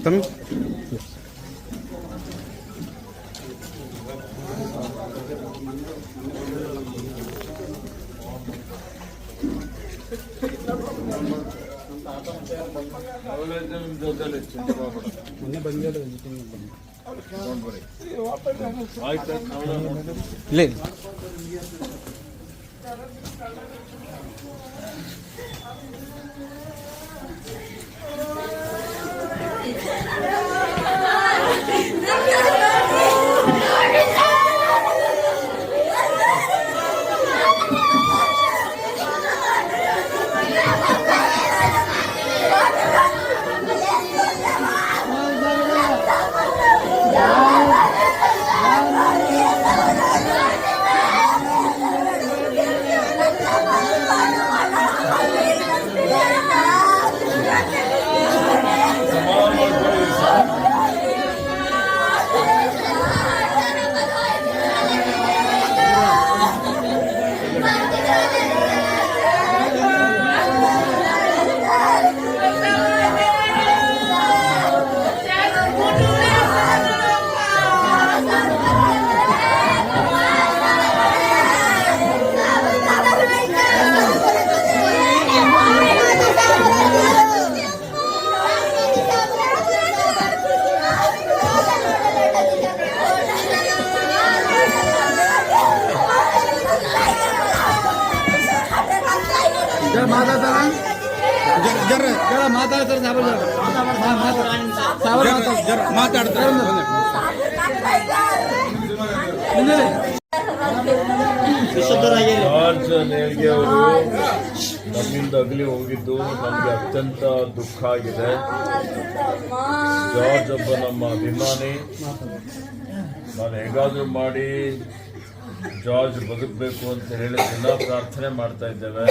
Tamam. లేదు ನಮ್ಮಿಂದ ಅಗಲಿ ಹೋಗಿದ್ದು ನಮಗೆ ಅತ್ಯಂತ ದುಃಖ ಆಗಿದೆ. ಜಾರ್ಜ್ ಒಬ್ಬ ನಮ್ಮ ಅಭಿಮಾನಿ. ನಾನು ಹೇಗಾದರೂ ಮಾಡಿ ಜಾರ್ಜ್ ಬದುಕಬೇಕು ಅಂತ ಹೇಳಿ ದಿನ ಪ್ರಾರ್ಥನೆ ಮಾಡ್ತಾ ಇದ್ದೇವೆ.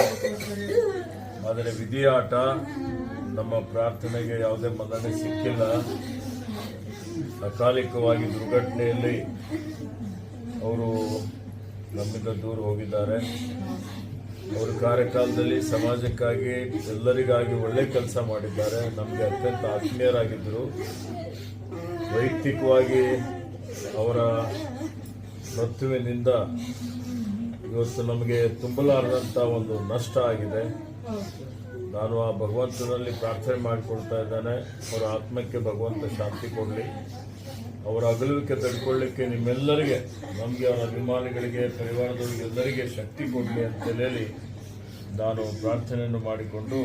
ಆದರೆ ವಿಧಿಯ ಆಟ, ನಮ್ಮ ಪ್ರಾರ್ಥನೆಗೆ ಯಾವುದೇ ಮನ್ನಣೆ ಸಿಕ್ಕಿಲ್ಲ. ಅಕಾಲಿಕವಾಗಿ ದುರ್ಘಟನೆಯಲ್ಲಿ ಅವರು ನಮ್ಮಿಂದ ದೂರ ಹೋಗಿದ್ದಾರೆ. ಅವರ ಕಾರ್ಯಕಾಲದಲ್ಲಿ ಸಮಾಜಕ್ಕಾಗಿ ಎಲ್ಲರಿಗಾಗಿ ಒಳ್ಳೆ ಕೆಲಸ ಮಾಡಿದ್ದಾರೆ. ನಮಗೆ ಅತ್ಯಂತ ಆತ್ಮೀಯರಾಗಿದ್ದರು. ವೈಯಕ್ತಿಕವಾಗಿ ಅವರ ಮೃತ್ಯುವಿನಿಂದ ಇವತ್ತು ನಮಗೆ ತುಂಬಲಾರದಂಥ ಒಂದು ನಷ್ಟ ಆಗಿದೆ. ನಾನು ಆ ಭಗವಂತನಲ್ಲಿ ಪ್ರಾರ್ಥನೆ ಮಾಡಿಕೊಳ್ತಾ ಇದ್ದೇನೆ. ಅವರ ಆತ್ಮಕ್ಕೆ ಭಗವಂತ ಶಾಂತಿ ಕೊಡಲಿ. ಅವರ ಅಗಲುವಿಕೆ ತಡ್ಕೊಳ್ಳಿಕ್ಕೆ ನಿಮ್ಮೆಲ್ಲರಿಗೆ, ನಮಗೆ ಅವರ ಅಭಿಮಾನಿಗಳಿಗೆ, ಪರಿವಾರದವರಿಗೆ ಎಲ್ಲರಿಗೆ ಶಕ್ತಿ ಕೊಡಲಿ ಅಂತ ಹೇಳಿ ನಾನು ಪ್ರಾರ್ಥನೆಯನ್ನು ಮಾಡಿಕೊಂಡು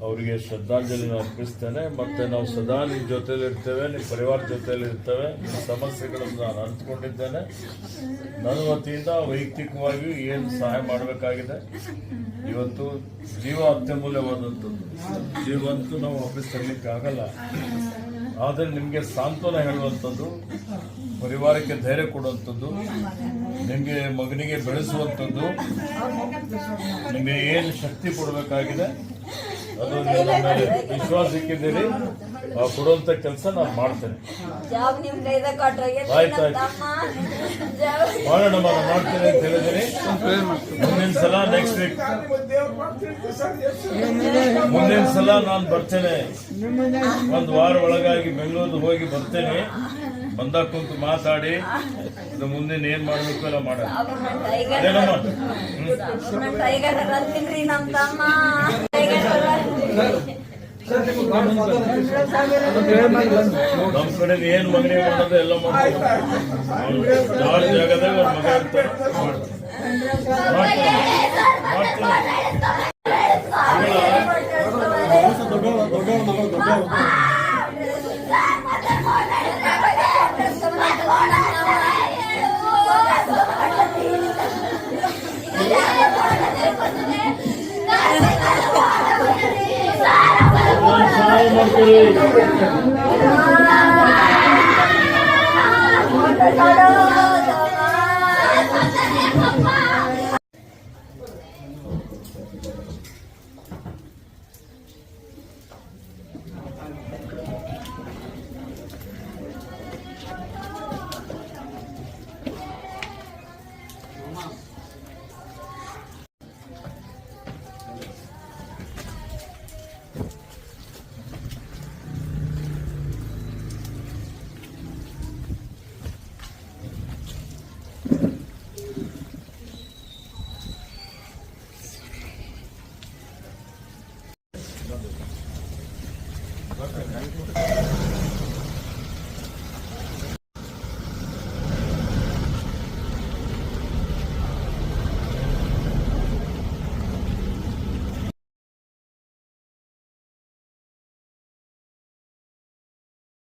ಅವರಿಗೆ ಶ್ರದ್ಧಾಂಜಲಿನ ಅರ್ಪಿಸ್ತೇನೆ. ಮತ್ತು ನಾವು ಸದಾ ನಿಮ್ಮ ಜೊತೆಯಲ್ಲಿರ್ತೇವೆ, ನಿಮ್ಮ ಪರಿವಾರ ಜೊತೆಯಲ್ಲಿ ಇರ್ತೇವೆ. ನಿಮ್ಮ ಸಮಸ್ಯೆಗಳನ್ನು ನಾನು ಅರಿತುಕೊಂಡಿದ್ದೇನೆ. ನನ್ನ ವತಿಯಿಂದ ವೈಯಕ್ತಿಕವಾಗಿಯೂ ಏನು ಸಹಾಯ ಮಾಡಬೇಕಾಗಿದೆ. ಇವತ್ತು ಜೀವ ಅತ್ಯಮೂಲ್ಯವಾದಂಥದ್ದು. ಜೀವಂತೂ ನಾವು ವಾಪಸ್ ತರಲಿಕ್ಕೆ ಆಗಲ್ಲ. ಆದರೆ ನಿಮಗೆ ಸಾಂತ್ವನ ಹೇಳುವಂಥದ್ದು, ಪರಿವಾರಕ್ಕೆ ಧೈರ್ಯ ಕೊಡುವಂಥದ್ದು, ನಿಮಗೆ ಮಗನಿಗೆ ಬೆಳೆಸುವಂಥದ್ದು, ನಿಮಗೆ ಏನು ಶಕ್ತಿ ಕೊಡಬೇಕಾಗಿದೆ ಅದು ನಿಮ್ಮ ಮೇಲೆ ವಿಶ್ವಾಸ ಇಕ್ಕಿದ್ದೀರಿ. ಕೊಡುವಂತ ಕೆಲಸ ನಾನು ಮಾಡ್ತೇನೆ. ಜಾಬ್ ನಿಮ್ ಕೈದಾಗ ಕೊಟ್ರೆ ಆಯ್ತು ಮಾಡೋಣ ಮಾಡ್ತೇನೆ ಅಂತ ಹೇಳಿದ್ದೀನಿ. ಮುಂದಿನ ಸಲ ನೆಕ್ಸ್ಟ್ ವೀಕ್ ಮುಂದಿನ ಸಲ ನಾನು ಬರ್ತೇನೆ. ಒಂದು ವಾರ ಒಳಗಾಗಿ ಬೆಂಗಳೂರು ಹೋಗಿ ಬರ್ತೇನೆ. ಬಂದಾಗ ಕುಂತು ಮಾತಾಡಿ ಇದು ಮುಂದಿನ ಏನ್ ಮಾಡ್ಬೇಕು ಎಲ್ಲ ಮಾಡೋಣ. ನಮ್ ತಮ್ಮ ನಮ್ ಕಡೆ ಏನ್ ಮಗನೇ ಮಾಡೋದು ಎಲ್ಲ ಮಾಡ್ತಾರೆ. ಜಾರ್ಜ್ ಜಾಗದಾಗ ಅವ್ರ ಮಗ ಇರ್ತಾರೆ